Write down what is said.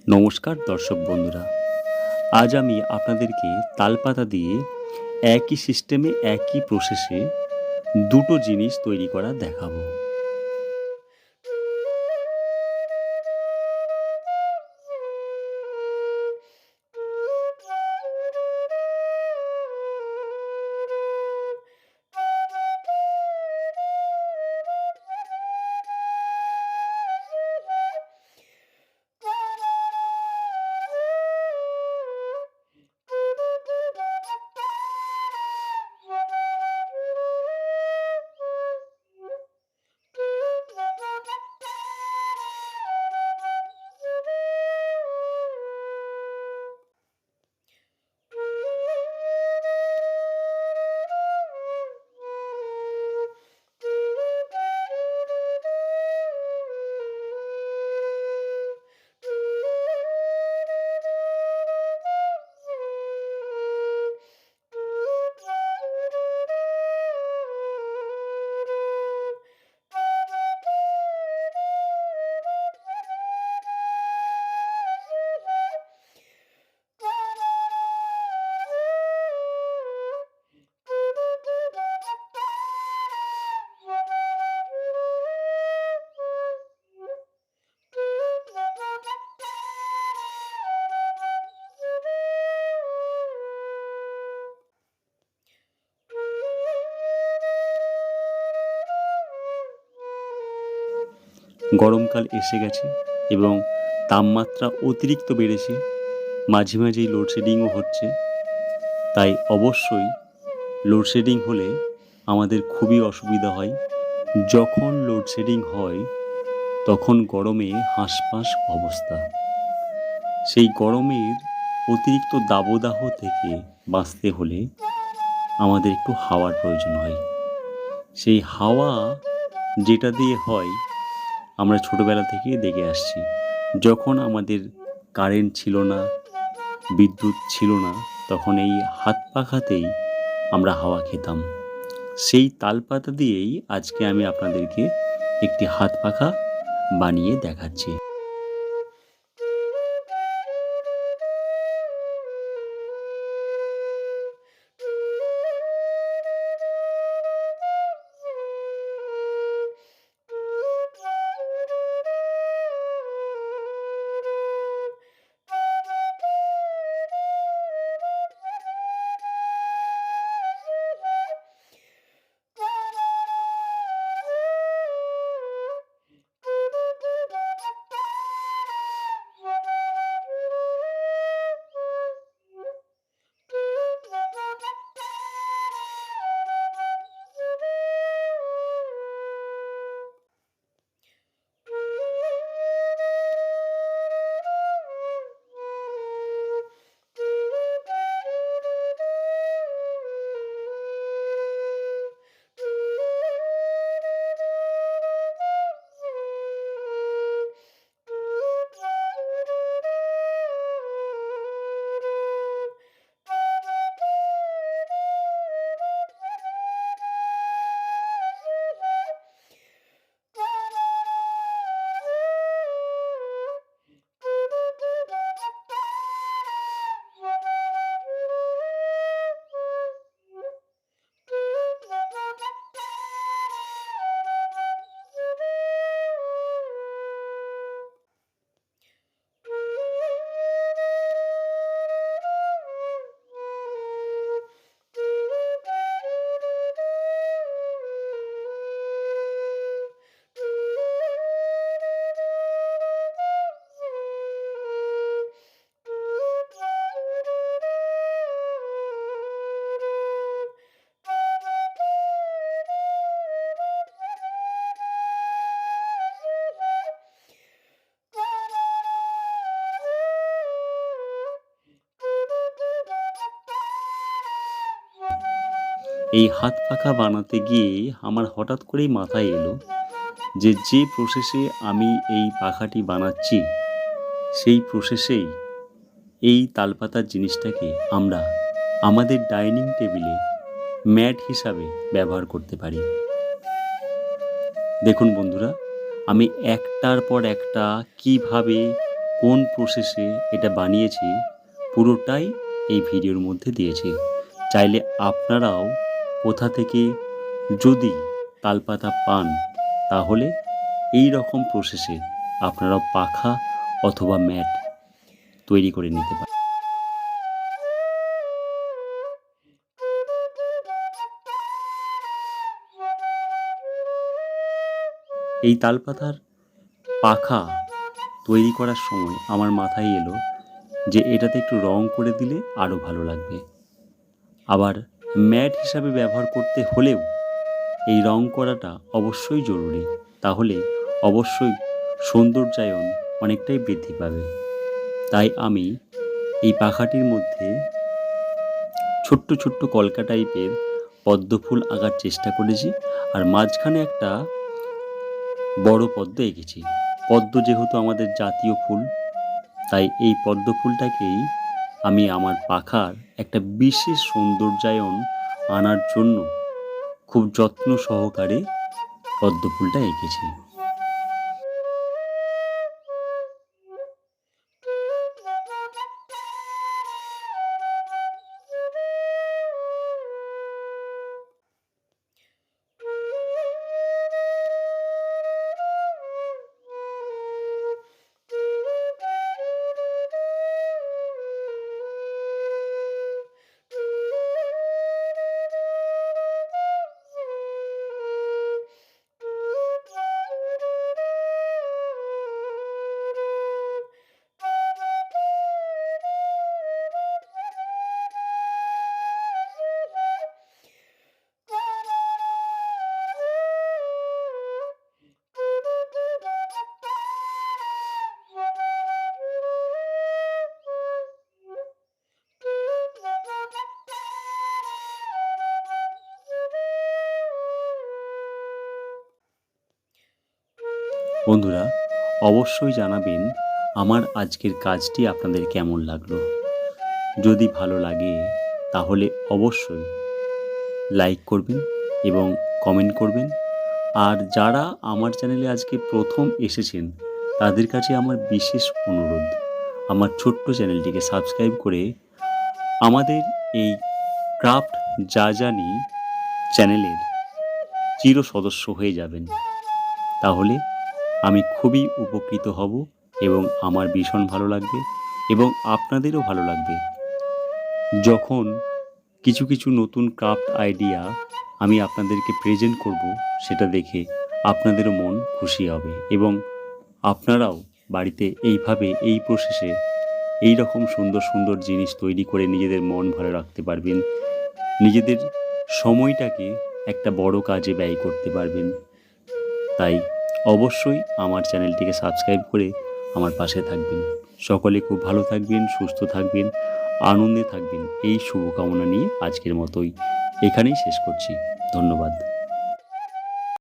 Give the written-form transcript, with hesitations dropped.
নমস্কার দর্শক বন্ধুরা, আজ আমি আপনাদেরকে তালপাতা দিয়ে একই সিস্টেমে একই প্রসেসে দুটো জিনিস তৈরি করা দেখাবো। গরমকাল এসে গেছে এবং তাপমাত্রা অতিরিক্ত বেড়েছে, মাঝে মাঝেই লোডশেডিংও হচ্ছে। তাই অবশ্যই লোডশেডিং হলে আমাদের খুবই অসুবিধা হয়। যখন লোডশেডিং হয় তখন গরমে হাঁসফাঁস অবস্থা। সেই গরমের অতিরিক্ত দাবদাহ থেকে বাঁচতে হলে আমাদের একটু হাওয়ার প্রয়োজন হয়। সেই হাওয়া যেটা দিয়ে হয় আমরা ছোটোবেলা থেকে দেখে আসছি। যখন আমাদের কারেন্ট ছিল না, বিদ্যুৎ ছিল না, তখন এই হাত পাখাতেই আমরা হাওয়া খেতাম। সেই তালপাতা দিয়েই আজকে আমি আপনাদেরকে একটি হাত পাখা বানিয়ে দেখাচ্ছি। এই হাত পাখা বানাতে গিয়ে আমার হঠাৎ করেই মাথায় এলো যে প্রসেসে আমি এই পাখাটি বানাচ্ছি, সেই প্রসেসেই এই তালপাতার জিনিসটাকে আমরা আমাদের ডাইনিং টেবিলে ম্যাট হিসাবে ব্যবহার করতে পারি। দেখুন বন্ধুরা, আমি একটার পর একটা কিভাবে কোন প্রসেসে এটা বানিয়েছি পুরোটাই এই ভিডিওর মধ্যে দিয়েছি। চাইলে আপনারাও কোথা থেকে যদি তালপাতা পান তাহলে এই রকম প্রসেসে আপনারাও পাখা অথবা ম্যাট তৈরি করে নিতে পারেন। এই তালপাতার পাখা তৈরি করার সময় আমার মাথায় এলো যে এটাতে একটু রং করে দিলে আরও ভালো লাগবে। আবার ম্যাট হিসাবে ব্যবহার করতে হলেও এই রং করাটা অবশ্যই জরুরি, তাহলে অবশ্যই সৌন্দর্যায়ন অনেকটাই বৃদ্ধি পাবে। তাই আমি এই পাখাটির মধ্যে ছোট্ট ছোট্ট কলকা টাইপের পদ্ম ফুল আঁকার চেষ্টা করেছি, আর মাঝখানে একটা বড় পদ্ম এঁকেছি। পদ্ম যেহেতু আমাদের জাতীয় ফুল, তাই এই পদ্ম ফুলটাকেই আমি আমার পাখার একটা বিশেষ সৌন্দর্যায়ন আনার জন্য খুব যত্ন সহকারে পদ্ম ফুলটা এঁকেছি। বন্ধুরা, অবশ্যই জানাবেন আমার আজকের কাজটি আপনাদের কেমন লাগলো। যদি ভালো লাগে তাহলে অবশ্যই লাইক করবেন এবং কমেন্ট করবেন। আর যারা আমার চ্যানেলে আজকে প্রথম এসেছেন তাদের কাছে আমার বিশেষ অনুরোধ, আমার ছোট্ট চ্যানেলটিকে সাবস্ক্রাইব করে আমাদের এই ক্রাফট যা জানি চ্যানেলের চির সদস্য হয়ে যাবেন। তাহলে আমি খুবই উপকৃত হব এবং আমার ভীষণ ভালো লাগবে এবং আপনাদেরও ভালো লাগবে যখন কিছু কিছু নতুন ক্রাফট আইডিয়া আমি আপনাদেরকে প্রেজেন্ট করব, সেটা দেখে আপনাদেরও মন খুশি হবে এবং আপনারাও বাড়িতে এইভাবে এই প্রসেসে এই রকম সুন্দর সুন্দর জিনিস তৈরি করে নিজেদের মন ভালো রাখতে পারবেন, নিজেদের সময়টাকে একটা বড় কাজে ব্যয় করতে পারবেন। তাই অবশ্যই আমার চ্যানেলটিকে সাবস্ক্রাইব করে আমার পাশে থাকবেন। সকলে খুব ভালো থাকবেন, সুস্থ থাকবেন, আনন্দে থাকবেন, এই শুভকামনা নিয়ে আজকের মতোই এখানেই শেষ করছি। ধন্যবাদ।